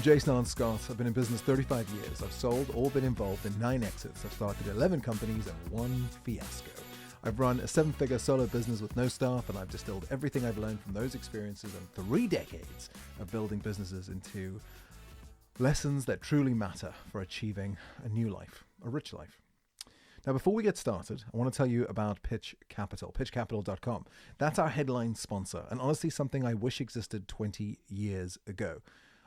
Jason Allan Scott. I've been in business 35 years. I've sold or been involved in 9 exits. I've started 11 companies and 1 fiasco. I've run a 7-figure solo business with no staff, and I've distilled everything I've learned from those experiences and 3 decades of building businesses into lessons that truly matter for achieving a new life, a rich life. Now, before we get started, I want to tell you about Pitch Capital, pitchcapital.com. That's our headline sponsor, and honestly something I wish existed 20 years ago.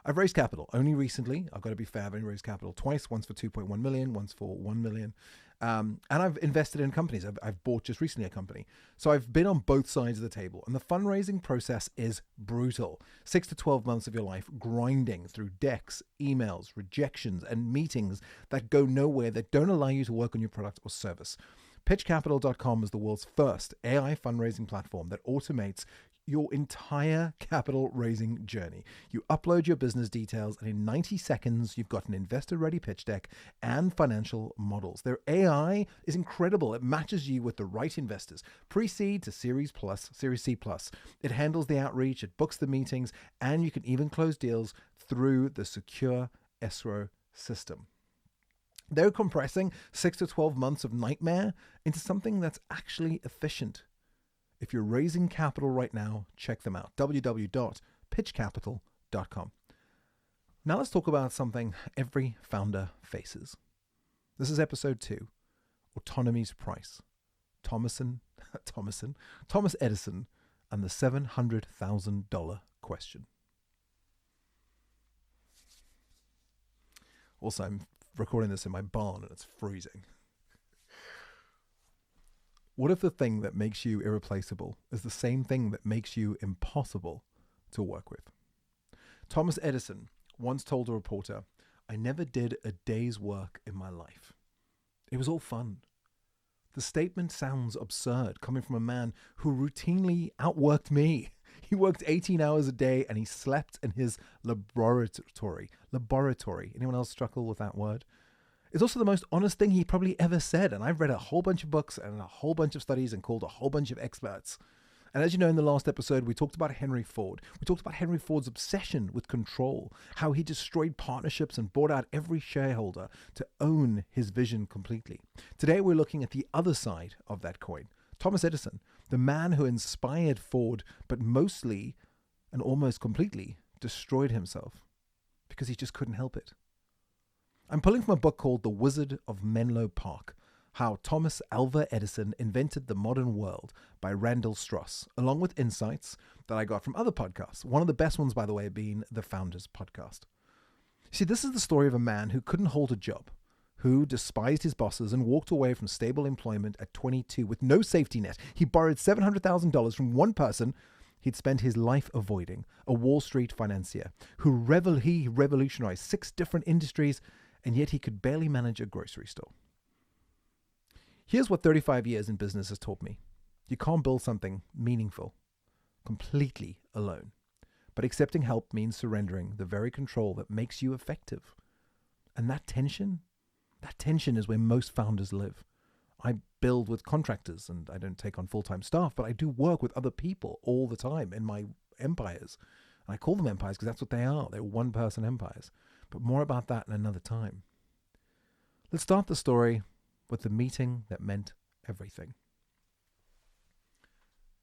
I've raised capital only recently. I've got to be fair. I've only raised capital twice, once for 2.1 million, once for 1 million. And I've invested in companies. I've bought just recently a company. So I've been on both sides of the table. And the fundraising process is brutal. 6 to 12 months of your life grinding through decks, emails, rejections, and meetings that go nowhere, that don't allow you to work on your product or service. PitchCapital.com is the world's first AI fundraising platform that automates your entire capital raising journey. You upload your business details, and in 90 seconds, you've got an investor-ready pitch deck and financial models. Their AI is incredible. It matches you with the right investors, pre-seed to Series C plus. It handles the outreach, it books the meetings, and you can even close deals through the secure escrow system. They're compressing 6 to 12 months of nightmare into something that's actually efficient. If you're raising capital right now, check them out. www.pitchcapital.com. Now let's talk about something every founder faces. This is episode 2, Autonomy's Price. Thomas Edison and the $700,000 question. Also, I'm recording this in my barn and it's freezing. What if the thing that makes you irreplaceable is the same thing that makes you impossible to work with? Thomas Edison once told a reporter, "I never did a day's work in my life. It was all fun." The statement sounds absurd coming from a man who routinely outworked me. He worked 18 hours a day and he slept in his laboratory. Anyone else struggle with that word? It's also the most honest thing he probably ever said. And I've read a whole bunch of books and a whole bunch of studies and called a whole bunch of experts. And as you know, in the last episode, we talked about Henry Ford. We talked about Henry Ford's obsession with control, how he destroyed partnerships and bought out every shareholder to own his vision completely. Today, we're looking at the other side of that coin. Thomas Edison, the man who inspired Ford, but mostly and almost completely destroyed himself because he just couldn't help it. I'm pulling from a book called The Wizard of Menlo Park, How Thomas Alva Edison Invented the Modern World by Randall Stross, along with insights that I got from other podcasts. One of the best ones, by the way, being the Founders Podcast. See, this is the story of a man who couldn't hold a job, who despised his bosses and walked away from stable employment at 22 with no safety net. He borrowed $700,000 from one person he'd spent his life avoiding, a Wall Street financier, he revolutionized 6 different industries, and yet he could barely manage a grocery store. Here's what 35 years in business has taught me. You can't build something meaningful completely alone. But accepting help means surrendering the very control that makes you effective. And that tension is where most founders live. I build with contractors and I don't take on full-time staff, but I do work with other people all the time in my empires. And I call them empires because that's what they are. They're one-person empires. But more about that in another time. Let's start the story with the meeting that meant everything.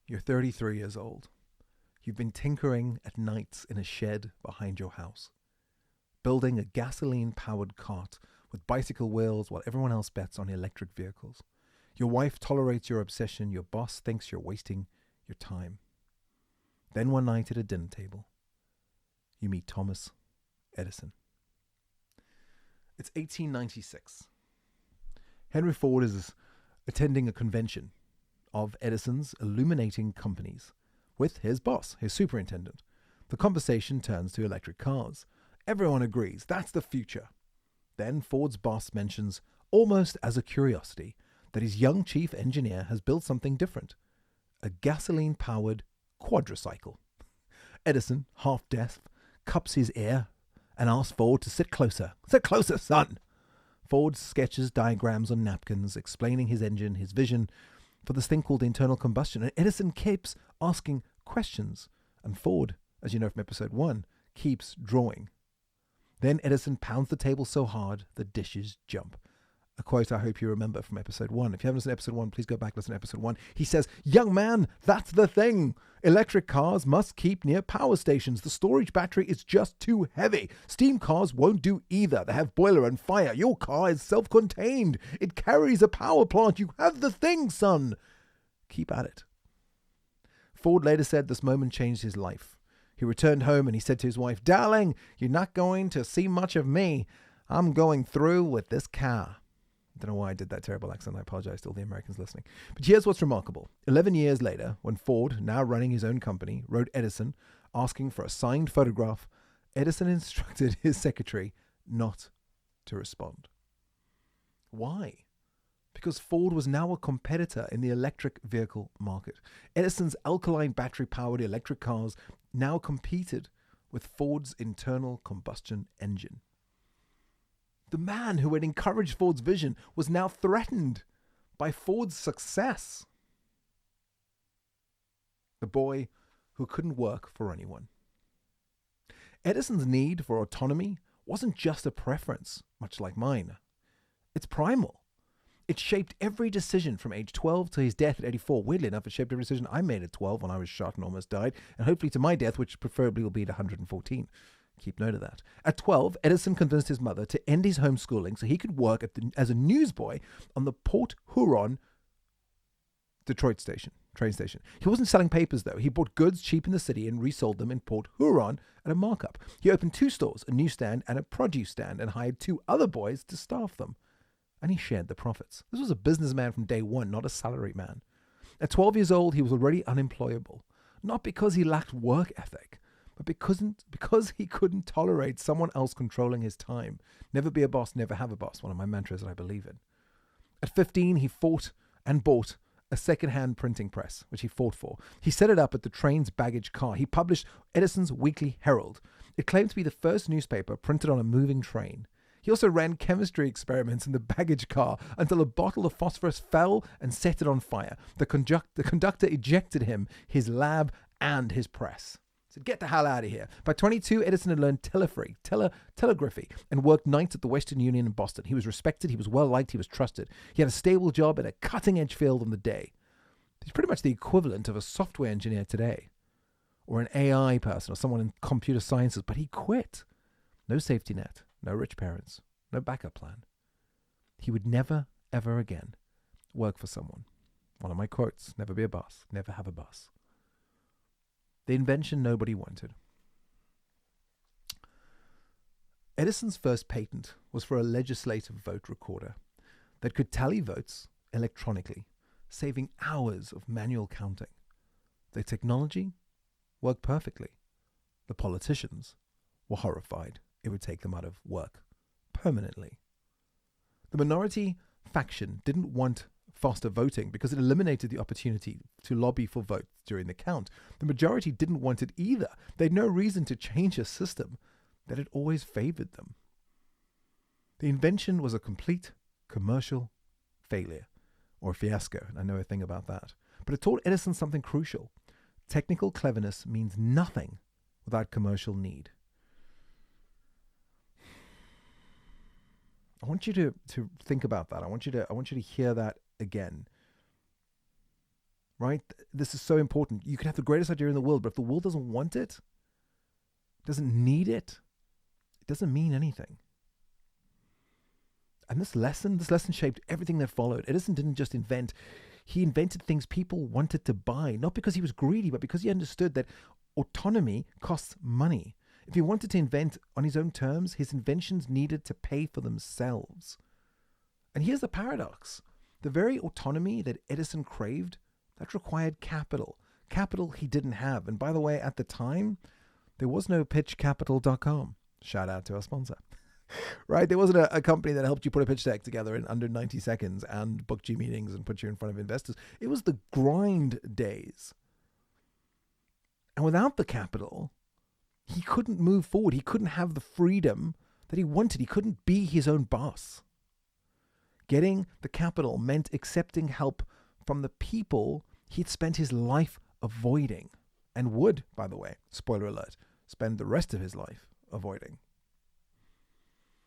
You're 33 years old. You've been tinkering at nights in a shed behind your house, building a gasoline-powered cart with bicycle wheels while everyone else bets on electric vehicles. Your wife tolerates your obsession. Your boss thinks you're wasting your time. Then one night at a dinner table, you meet Thomas Edison. It's 1896. Henry Ford is attending a convention of Edison's illuminating companies with his boss, his superintendent. The conversation turns to electric cars. Everyone agrees that's the future. Then Ford's boss mentions, almost as a curiosity, that his young chief engineer has built something different, a gasoline-powered quadricycle. Edison, half deaf, cups his ear and asks Ford to sit closer. Sit closer, son! Ford sketches diagrams on napkins explaining his engine, his vision for this thing called internal combustion. And Edison keeps asking questions. And Ford, as you know from episode 1, keeps drawing. Then Edison pounds the table so hard the dishes jump. A quote I hope you remember from episode 1. If you haven't listened to episode 1, please go back, listen to episode 1. He says, "Young man, that's the thing. Electric cars must keep near power stations. The storage battery is just too heavy. Steam cars won't do either. They have boiler and fire. Your car is self-contained. It carries a power plant. You have the thing, son. Keep at it." Ford later said this moment changed his life. He returned home and he said to his wife, "Darling, you're not going to see much of me. I'm going through with this car." I don't know why I did that terrible accent. I apologize to all the Americans listening. But here's what's remarkable. 11 years later, when Ford, now running his own company, wrote Edison asking for a signed photograph, Edison instructed his secretary not to respond. Why? Because Ford was now a competitor in the electric vehicle market. Edison's alkaline battery-powered electric cars now competed with Ford's internal combustion engine. The man who had encouraged Ford's vision was now threatened by Ford's success. The boy who couldn't work for anyone. Edison's need for autonomy wasn't just a preference, much like mine. It's primal. It shaped every decision from age 12 to his death at 84. Weirdly enough, it shaped every decision I made at 12 when I was shot and almost died, and hopefully to my death, which preferably will be at 114. Keep note of that. At 12, Edison convinced his mother to end his homeschooling so he could work as a newsboy on the Port Huron Detroit train station. He wasn't selling papers, though. He bought goods cheap in the city and resold them in Port Huron at a markup. He opened 2 stores, a newsstand and a produce stand, and hired 2 other boys to staff them. And he shared the profits. This was a businessman from day one, not a salary man. At 12 years old, he was already unemployable. Not because he lacked work ethic, but because he couldn't tolerate someone else controlling his time. Never be a boss, never have a boss, one of my mantras that I believe in. At 15, he fought and bought a second-hand printing press, which he fought for. He set it up at the train's baggage car. He published Edison's Weekly Herald. It claimed to be the first newspaper printed on a moving train. He also ran chemistry experiments in the baggage car until a bottle of phosphorus fell and set it on fire. The conductor ejected him, his lab, and his press. Said, "Get the hell out of here." By 22, Edison had learned telegraphy, and worked nights at the Western Union in Boston. He was respected, he was well-liked, he was trusted. He had a stable job at a cutting-edge field on the day. He's pretty much the equivalent of a software engineer today, or an AI person, or someone in computer sciences, but he quit. No safety net, no rich parents, no backup plan. He would never, ever again work for someone. One of my quotes, never be a boss, never have a boss. The invention nobody wanted. Edison's first patent was for a legislative vote recorder that could tally votes electronically, saving hours of manual counting. The technology worked perfectly. The politicians were horrified. It would take them out of work permanently. The minority faction didn't want faster voting because it eliminated the opportunity to lobby for votes during the count. The majority didn't want it either. They had no reason to change a system that had always favored them. The invention was a complete commercial failure, or fiasco, and I know a thing about that. But it taught Edison something crucial. Technical cleverness means nothing without commercial need. I want you to think about that. I want you to hear that again. Right? This is so important. You can have the greatest idea in the world, but if the world doesn't want it, doesn't need it, it doesn't mean anything. And this lesson shaped everything that followed. Edison didn't just invent, he invented things people wanted to buy, not because he was greedy, but because he understood that autonomy costs money. If he wanted to invent on his own terms, his inventions needed to pay for themselves. And here's the paradox. The very autonomy that Edison craved, that required capital. Capital he didn't have. And by the way, at the time, there was no pitchcapital.com. Shout out to our sponsor. Right? There wasn't a company that helped you put a pitch deck together in under 90 seconds and booked you meetings and put you in front of investors. It was the grind days. And without the capital, he couldn't move forward. He couldn't have the freedom that he wanted. He couldn't be his own boss. Getting the capital meant accepting help from the people he'd spent his life avoiding, and would, by the way, spoiler alert, spend the rest of his life avoiding.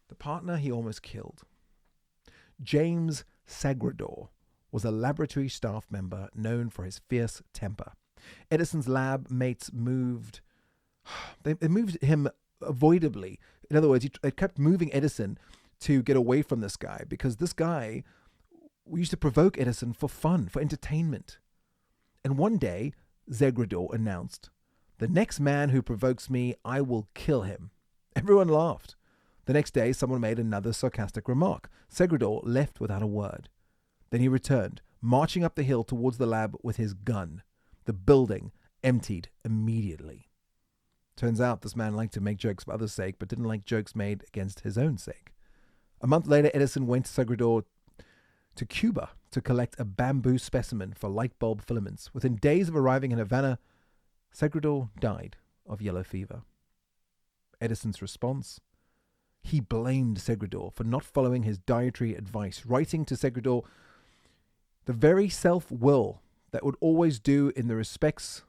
the partner he almost killed. James Sagrador was a laboratory staff member known for his fierce temper. Edison's lab mates moved him avoidably. In other words, it kept moving Edison to get away from this guy because this guy used to provoke Edison for fun, for entertainment. And one day, Sagrador announced, "The next man who provokes me, I will kill him." Everyone laughed. The next day, someone made another sarcastic remark. Sagrador left without a word. Then he returned, marching up the hill towards the lab with his gun. The building emptied immediately. Turns out this man liked to make jokes for others' sake, but didn't like jokes made against his own sake. A month later, Edison went to Sagrador to Cuba to collect a bamboo specimen for light bulb filaments. Within days of arriving in Havana, Sagrador died of yellow fever. Edison's response? He blamed Sagrador for not following his dietary advice, writing to Sagrador, "The very self-will that would always do in the respects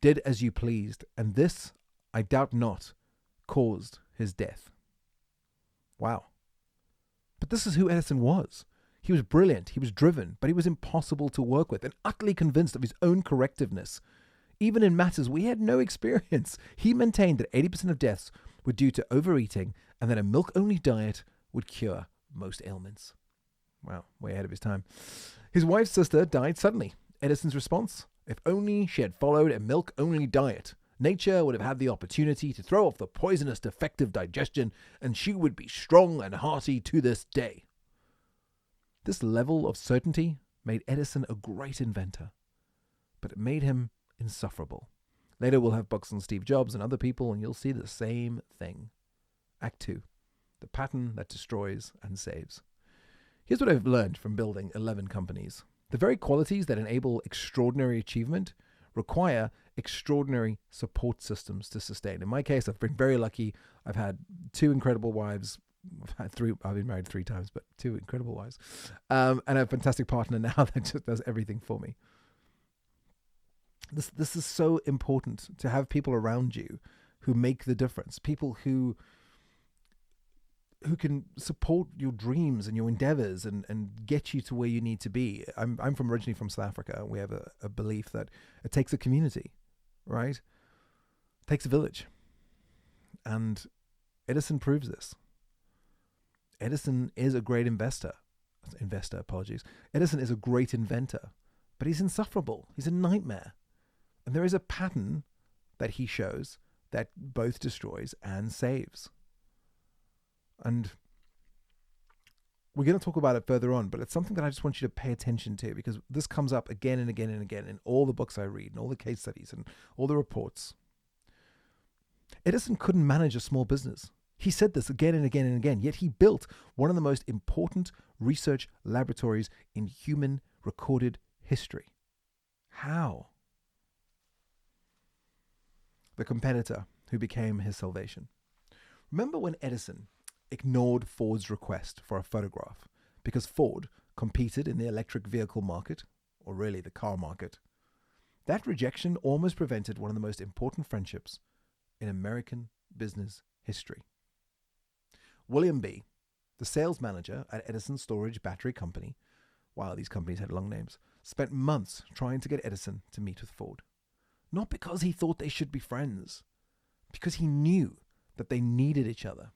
did as you pleased, and this, I doubt not, caused his death." Wow. But this is who Edison was. He was brilliant, he was driven, but he was impossible to work with and utterly convinced of his own correctiveness. Even in matters we had no experience, he maintained that 80% of deaths were due to overeating and that a milk-only diet would cure most ailments. Wow, way ahead of his time. His wife's sister died suddenly. Edison's response? If only she had followed a milk-only diet, nature would have had the opportunity to throw off the poisonous defective digestion, and she would be strong and hearty to this day. This level of certainty made Edison a great inventor, but it made him insufferable. Later we'll have books on Steve Jobs and other people, and you'll see the same thing. Act 2, the pattern that destroys and saves. Here's what I've learned from building 11 companies. The very qualities that enable extraordinary achievement require extraordinary support systems to sustain. In my case, I've been very lucky. I've had 2 incredible wives. I've been married 3 times, but 2 incredible wives. And I have a fantastic partner now that just does everything for me. This is so important, to have people around you who make the difference, people who can support your dreams and your endeavors and get you to where you need to be. I'm originally from South Africa. We have a belief that it takes a community, right? It takes a village. And Edison proves this. Edison is a great Edison is a great inventor, but he's insufferable. He's a nightmare. And there is a pattern that he shows that both destroys and saves. And we're going to talk about it further on, but it's something that I just want you to pay attention to, because this comes up again and again and again in all the books I read and all the case studies and all the reports. Edison couldn't manage a small business. He said this again and again and again, yet he built one of the most important research laboratories in human recorded history. How? The competitor who became his salvation. Remember when Edison ignored Ford's request for a photograph because Ford competed in the electric vehicle market, or really the car market? That rejection almost prevented one of the most important friendships in American business history. William B., the sales manager at Edison Storage Battery Company, while these companies had long names, spent months trying to get Edison to meet with Ford. Not because he thought they should be friends, because he knew that they needed each other.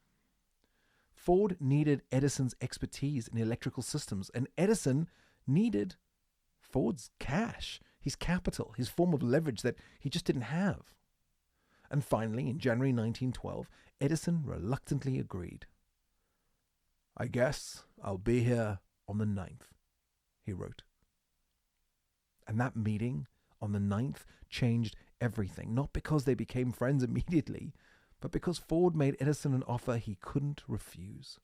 Ford needed Edison's expertise in electrical systems, and Edison needed Ford's cash, his capital, his form of leverage that he just didn't have. And finally, in January 1912, Edison reluctantly agreed. "I guess I'll be here on the 9th, he wrote. And that meeting on the 9th changed everything, not because they became friends immediately, but because Ford made Edison an offer he couldn't refuse.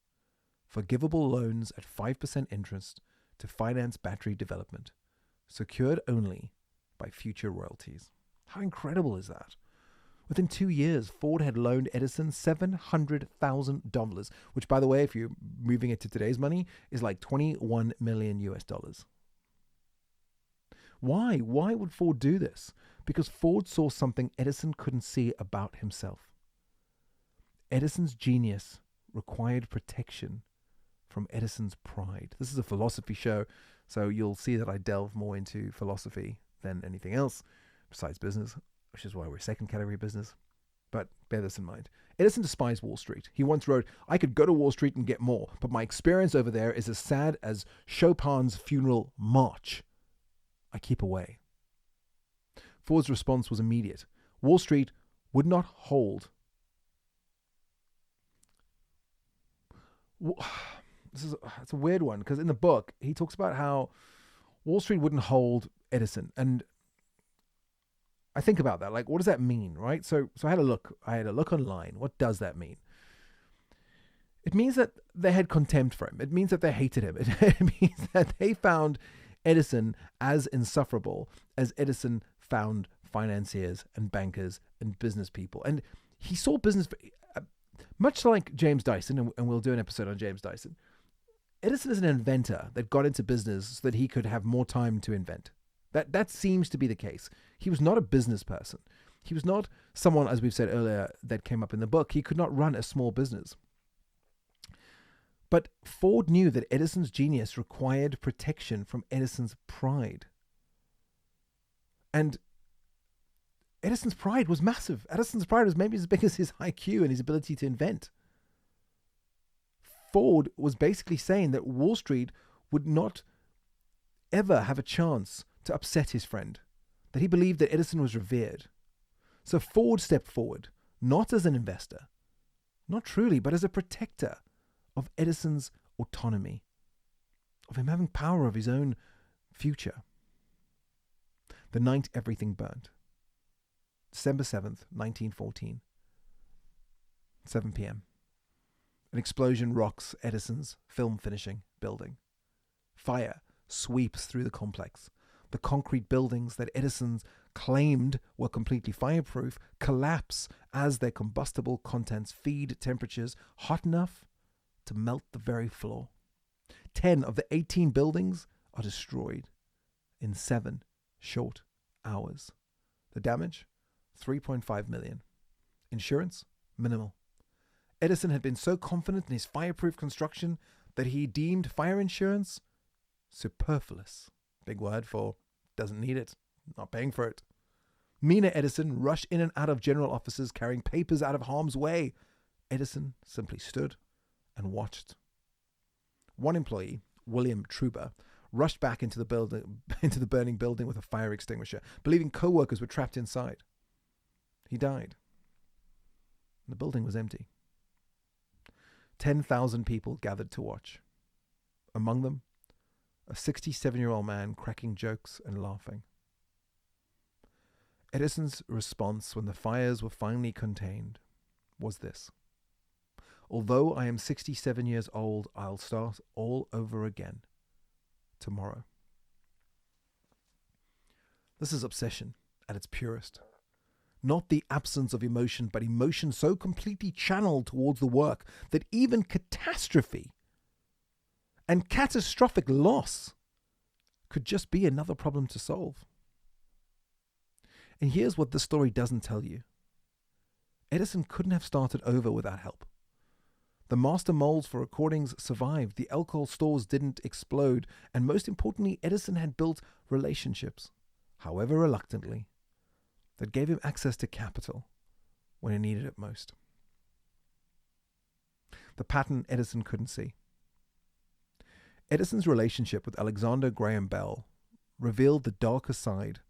Forgivable loans at 5% interest to finance battery development, secured only by future royalties. How incredible is that? Within 2 years, Ford had loaned Edison $700,000, which, by the way, if you're moving it to today's money, is like $21 million US. Why? Why would Ford do this? Because Ford saw something Edison couldn't see about himself. Edison's genius required protection from Edison's pride. This is a philosophy show, so you'll see that I delve more into philosophy than anything else besides business, which is why we're second category business. But bear this in mind. Edison despised Wall Street. He once wrote, "I could go to Wall Street and get more, but my experience over there is as sad as Chopin's funeral march. I keep away." Ford's response was immediate. Wall Street would not hold. It's a weird one, because in the book, he talks about how Wall Street wouldn't hold Edison. And I think about that. Like, what does that mean, right? So I had a look online. What does that mean? It means that they had contempt for him. It means that they hated him. It means that they found Edison as insufferable as Edison found financiers and bankers and business people. And he saw business, much like James Dyson, and we'll do an episode on James Dyson. Edison is an inventor that got into business so that he could have more time to invent. That seems to be the case. He was not a business person. He was not someone, as we've said earlier, that came up in the book. He could not run a small business. But Ford knew that Edison's genius required protection from Edison's pride. And Edison's pride was massive. Edison's pride was maybe as big as his IQ and his ability to invent. Ford was basically saying that Wall Street would not ever have a chance to upset his friend, that he believed that Edison was revered. So Ford stepped forward, not as an investor, not truly, but as a protector of Edison's autonomy, of him having power of his own future. The night everything burned. December 7th, 1914. 7 p.m. An explosion rocks Edison's film finishing building. Fire sweeps through the complex. The concrete buildings that Edison claimed were completely fireproof collapse as their combustible contents feed temperatures hot enough to melt the very floor. 10 of the 18 buildings are destroyed in 7 short hours. The damage? 3.5 million. Insurance? Minimal. Edison had been so confident in his fireproof construction that he deemed fire insurance superfluous. Big word for doesn't need it, not paying for it. Mina Edison rushed in and out of general offices carrying papers out of harm's way. Edison simply stood and watched. One employee, William Truber, rushed back into the burning building with a fire extinguisher, believing co-workers were trapped inside. He died. The building was empty. 10,000 people gathered to watch. Among them, a 67-year-old man cracking jokes and laughing. Edison's response when the fires were finally contained was this: "Although I am 67 years old, I'll start all over again tomorrow." This is obsession at its purest. Not the absence of emotion, but emotion so completely channeled towards the work that even catastrophe and catastrophic loss could just be another problem to solve. And here's what the story doesn't tell you. Edison couldn't have started over without help. The master molds for recordings survived, the alcohol stores didn't explode, and most importantly, Edison had built relationships, however reluctantly, that gave him access to capital when he needed it most. The pattern Edison couldn't see. Edison's relationship with Alexander Graham Bell revealed the darker side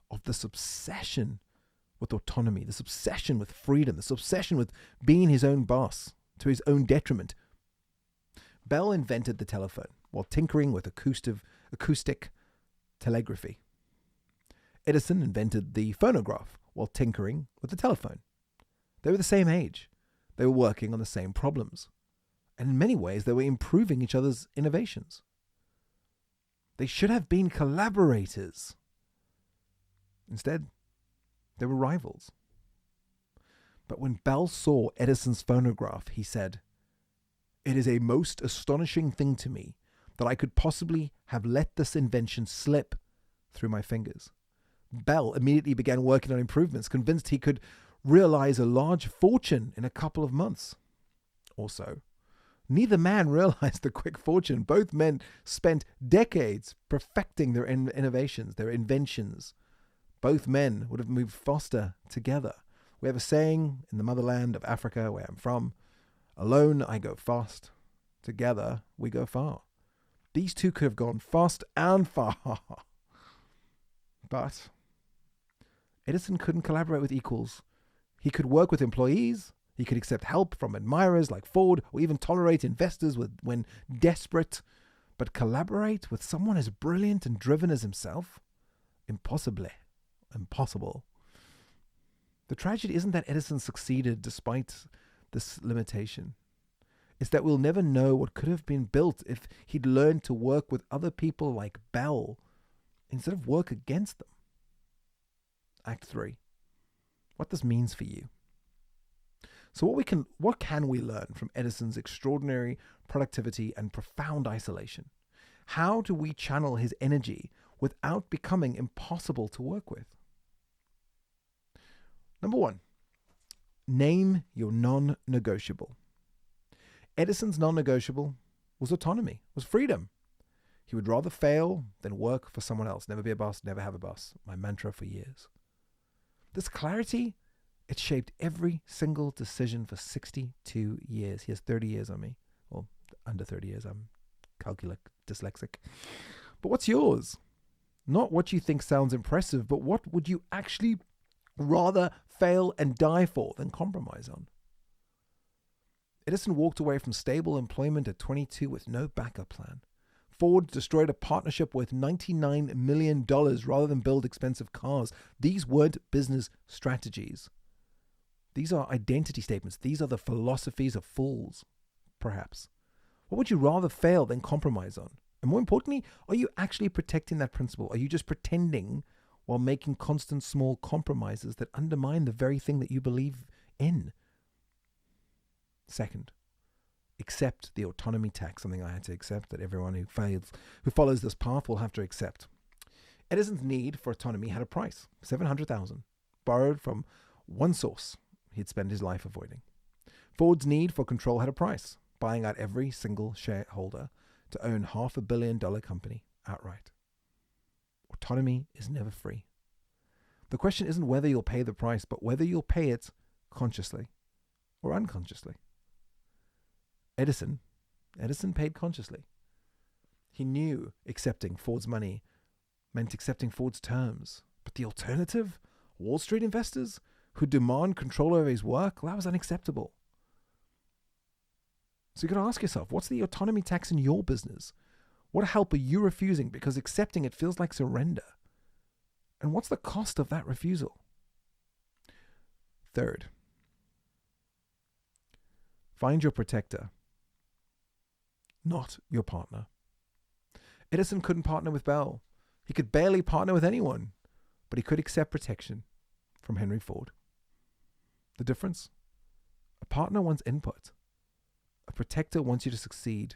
of this obsession with autonomy, this obsession with freedom, this obsession with being his own boss to his own detriment. Bell invented the telephone while tinkering with acoustic telegraphy. Edison invented the phonograph while tinkering with the telephone. They were the same age. They were working on the same problems. And in many ways, they were improving each other's innovations. They should have been collaborators. Instead, they were rivals. But when Bell saw Edison's phonograph, he said, "It is a most astonishing thing to me that I could possibly have let this invention slip through my fingers." Bell immediately began working on improvements, convinced he could realize a large fortune in a couple of months. or so. Neither man realized the quick fortune. Both men spent decades perfecting their innovations, their inventions. Both men would have moved faster together. We have a saying in the motherland of Africa, where I'm from, alone I go fast, together we go far. These two could have gone fast and far. But Edison couldn't collaborate with equals. He could work with employees, he could accept help from admirers like Ford, or even tolerate investors when desperate. But collaborate with someone as brilliant and driven as himself? Impossible. The tragedy isn't that Edison succeeded despite this limitation. It's that we'll never know what could have been built if he'd learned to work with other people like Bell instead of work against them. Act 3. What this means for you. So what can we learn from Edison's extraordinary productivity and profound isolation? How do we channel his energy without becoming impossible to work with? Number 1, name your non-negotiable. Edison's non-negotiable was autonomy, was freedom. He would rather fail than work for someone else. Never be a boss, never have a boss. My mantra for years. This clarity, it shaped every single decision for 62 years. He has 30 years on me. Well, under 30 years. I'm dyslexic. But what's yours? Not what you think sounds impressive, but what would you actually rather fail and die for than compromise on? Edison walked away from stable employment at 22 with no backup plan. Ford destroyed a partnership worth $99 million rather than build expensive cars. These weren't business strategies. These are identity statements. These are the philosophies of fools, perhaps. What would you rather fail than compromise on? And more importantly, are you actually protecting that principle? Are you just pretending while making constant small compromises that undermine the very thing that you believe in? Second, accept the autonomy tax, something I had to accept that everyone who follows this path will have to accept. Edison's need for autonomy had a price, $700,000, borrowed from one source he'd spent his life avoiding. Ford's need for control had a price, buying out every single shareholder to own $500 million company outright. Autonomy is never free. The question isn't whether you'll pay the price, but whether you'll pay it consciously or unconsciously. Edison paid consciously. He knew accepting Ford's money meant accepting Ford's terms. But the alternative, Wall Street investors who demand control over his work, that was unacceptable. So you got to ask yourself, what's the autonomy tax in your business? What help are you refusing because accepting it feels like surrender? And what's the cost of that refusal? Third, find your protector, not your partner. Edison couldn't partner with Bell. He could barely partner with anyone, but he could accept protection from Henry Ford. The difference? A partner wants input. A protector wants you to succeed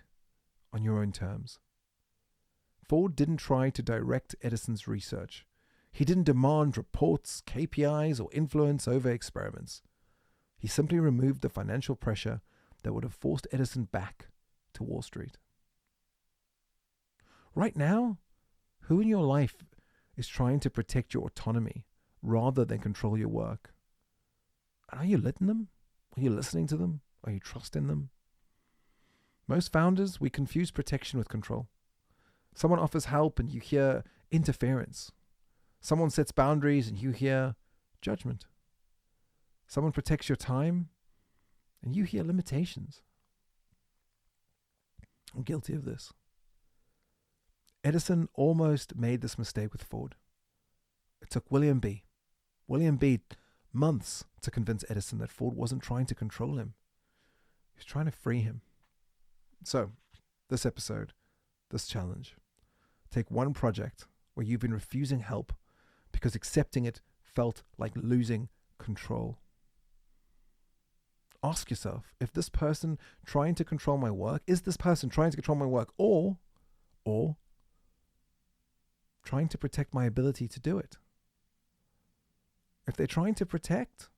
on your own terms. Ford didn't try to direct Edison's research. He didn't demand reports, KPIs, or influence over experiments. He simply removed the financial pressure that would have forced Edison back to Wall Street. Right now, who in your life is trying to protect your autonomy rather than control your work? And are you letting them? Are you listening to them? Are you trusting them? Most founders, we confuse protection with control. Someone offers help and you hear interference. Someone sets boundaries and you hear judgment. Someone protects your time and you hear limitations. I'm guilty of this. Edison almost made this mistake with Ford. It took William B. months to convince Edison that Ford wasn't trying to control him. He was trying to free him. So, this episode, this challenge, take one project where you've been refusing help because accepting it felt like losing control. Ask yourself, if this person trying to control my work, is this person trying to control my work or trying to protect my ability to do it? If they're trying to protect,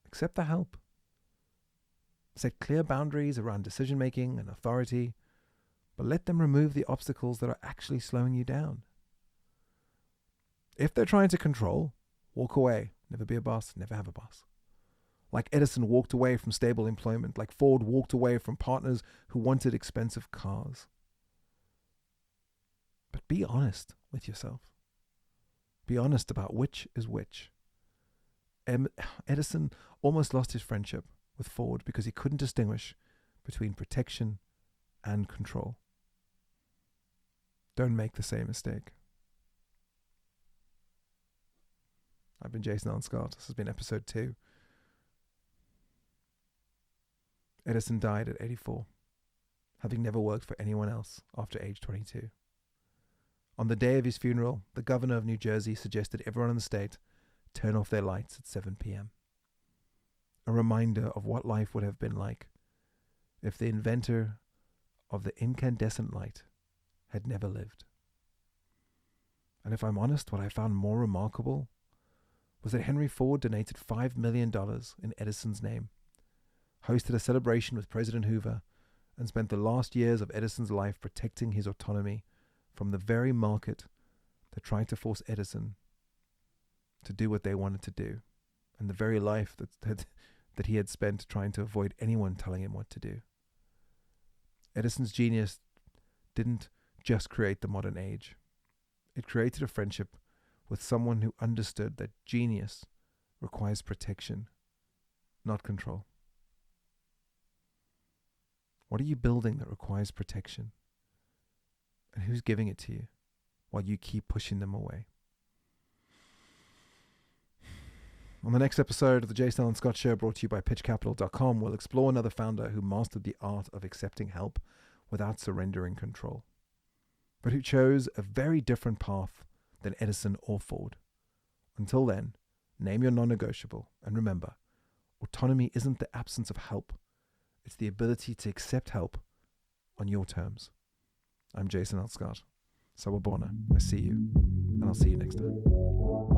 accept the help. Set clear boundaries around decision-making and authority, but let them remove the obstacles that are actually slowing you down. If they're trying to control, walk away. Never be a boss, never have a boss. Like Edison walked away from stable employment, like Ford walked away from partners who wanted expensive cars. But be honest with yourself. Be honest about which is which. Edison almost lost his friendship with Ford because he couldn't distinguish between protection and control. Don't make the same mistake. I've been Jason Allan Scott. This has been episode 2. Edison died at 84, having never worked for anyone else after age 22. On the day of his funeral, the governor of New Jersey suggested everyone in the state turn off their lights at 7 p.m. A reminder of what life would have been like if the inventor of the incandescent light had never lived. And if I'm honest, what I found more remarkable was that Henry Ford donated $5 million in Edison's name, hosted a celebration with President Hoover, and spent the last years of Edison's life protecting his autonomy from the very market that tried to force Edison to do what they wanted to do, and the very life that he had spent trying to avoid anyone telling him what to do. Edison's genius didn't just create the modern age. It created a friendship with someone who understood that genius requires protection, not control. What are you building that requires protection? And who's giving it to you while you keep pushing them away? On the next episode of the Jason Allan Scott Show, brought to you by pitchcapital.com, we'll explore another founder who mastered the art of accepting help without surrendering control, but who chose a very different path than Edison or Ford. Until then, name your non-negotiable, and remember, autonomy isn't the absence of help. It's the ability to accept help on your terms. I'm Jason Allan Scott. Sawubona. I see you, and I'll see you next time.